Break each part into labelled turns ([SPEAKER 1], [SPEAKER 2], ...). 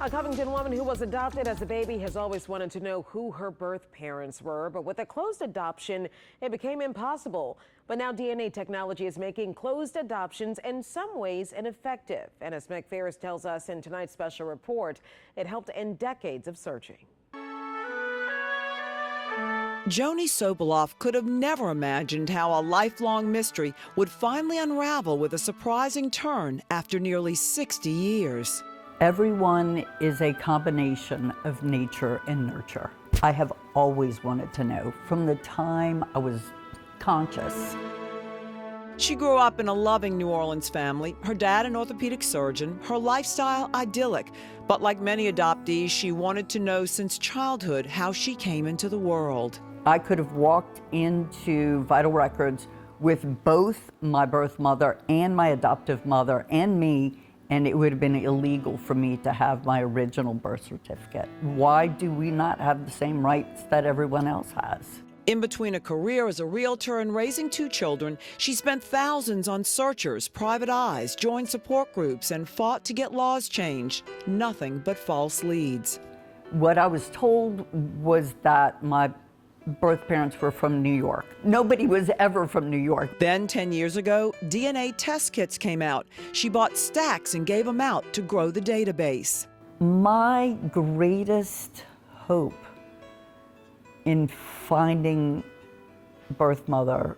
[SPEAKER 1] A Covington woman who was adopted as a baby has always wanted to know who her birth parents were, but with a closed adoption, it became impossible. But now DNA technology is making closed adoptions in some ways ineffective. And as Meg Farris tells us in tonight's special report, it helped end decades of searching.
[SPEAKER 2] Joni Soboloff could have never imagined how a lifelong mystery would finally unravel with a surprising turn after nearly 60 years.
[SPEAKER 3] Everyone is a combination of nature and nurture. I have always wanted to know from the time I was conscious.
[SPEAKER 2] She grew up in a loving New Orleans family, her dad an orthopedic surgeon, her lifestyle idyllic. But like many adoptees, she wanted to know since childhood how she came into the world.
[SPEAKER 3] I could have walked into Vital Records with both my birth mother and my adoptive mother and me, and it would have been illegal for me to have my original birth certificate. Why do we not have the same rights that everyone else has?
[SPEAKER 2] In between a career as a realtor and raising 2 children, she spent thousands on searchers, private eyes, joined support groups, and fought to get laws changed. Nothing but false leads.
[SPEAKER 3] What I was told was that my birth parents were from New York. Nobody was ever from New York.
[SPEAKER 2] Then 10 years ago, DNA test kits came out. She bought stacks and gave them out to grow the database.
[SPEAKER 3] My greatest hope in finding birth mother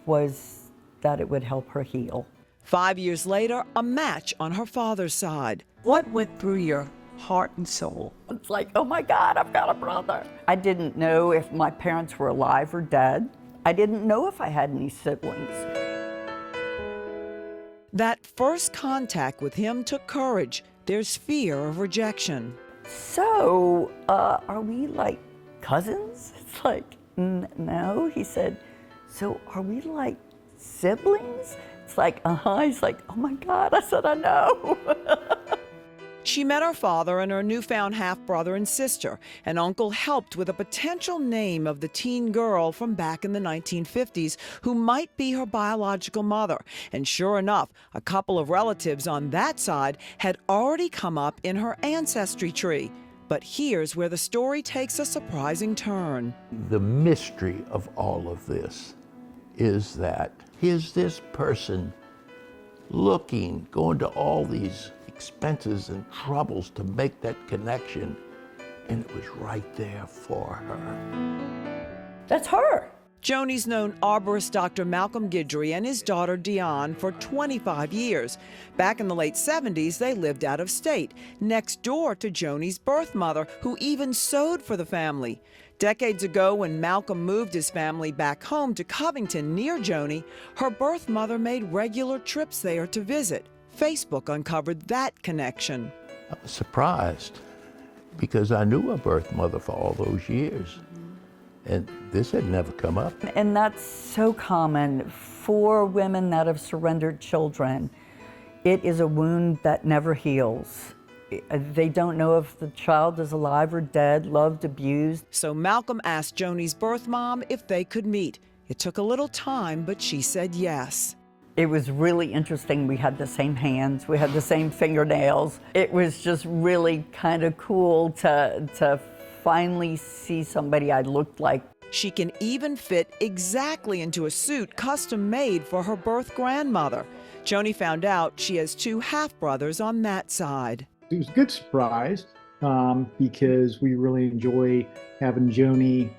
[SPEAKER 3] was that it would help her heal.
[SPEAKER 2] 5 years later, a match on her father's side.
[SPEAKER 4] What went through your heart and soul?
[SPEAKER 3] It's like, oh my God, I've got a brother. I didn't know if my parents were alive or dead. I didn't know if I had any siblings.
[SPEAKER 2] That first contact with him took courage. There's fear of rejection.
[SPEAKER 3] So, are we like cousins? It's like, no. He said, so are we like siblings? It's like, He's like, oh my God. I said, I know.
[SPEAKER 2] She met her father and her newfound half-brother and sister. An uncle helped with a potential name of the teen girl from back in the 1950s who might be her biological mother. And sure enough, a couple of relatives on that side had already come up in her ancestry tree. But here's where the story takes a surprising turn.
[SPEAKER 5] The mystery of all of this is that here's this person looking, going to all these expenses and troubles to make that connection, and it was right there for her.
[SPEAKER 3] That's her.
[SPEAKER 2] Joni's known arborist Dr. Malcolm Guidry and his daughter Dion for 25 years. Back in the late 70s, they lived out of state, next door to Joni's birth mother, who even sewed for the family. Decades ago, when Malcolm moved his family back home to Covington near Joni, her birth mother made regular trips there to visit. Facebook uncovered that connection.
[SPEAKER 5] I was surprised because I knew her birth mother for all those years. And this had never come up.
[SPEAKER 3] And that's so common for women that have surrendered children. It is a wound that never heals. They don't know if the child is alive or dead, loved, abused.
[SPEAKER 2] So Malcolm asked Joni's birth mom if they could meet. It took a little time, but she said yes.
[SPEAKER 3] It was really interesting. We had the same hands, we had the same fingernails. It was just really kind of cool to finally see somebody I looked like.
[SPEAKER 2] She can even fit exactly into a suit custom made for her birth grandmother. Joni found out she has 2 half-brothers on that side.
[SPEAKER 6] It was a good surprise because we really enjoy having Joni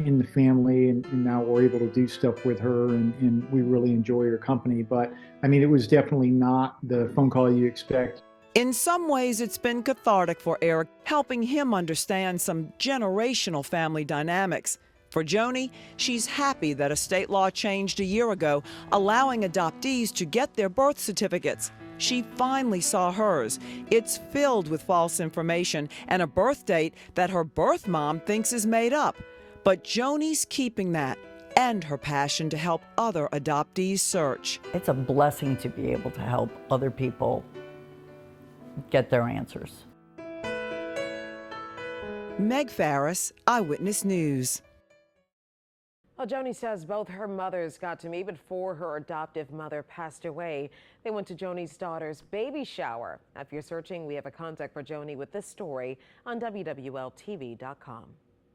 [SPEAKER 6] in the family, and now we're able to do stuff with her, and we really enjoy her company. But I mean, it was definitely not the phone call you expect.
[SPEAKER 2] In some ways, it's been cathartic for Eric, helping him understand some generational family dynamics. For Joni, she's happy that a state law changed a year ago, allowing adoptees to get their birth certificates. She finally saw hers. It's filled with false information and a birth date that her birth mom thinks is made up. But Joni's keeping that and her passion to help other adoptees search.
[SPEAKER 3] It's a blessing to be able to help other people get their answers.
[SPEAKER 2] Meg Farris, Eyewitness News.
[SPEAKER 1] Well, Joni says both her mothers got to meet before her adoptive mother passed away. They went to Joni's daughter's baby shower. If you're searching, we have a contact for Joni with this story on WWLTV.com.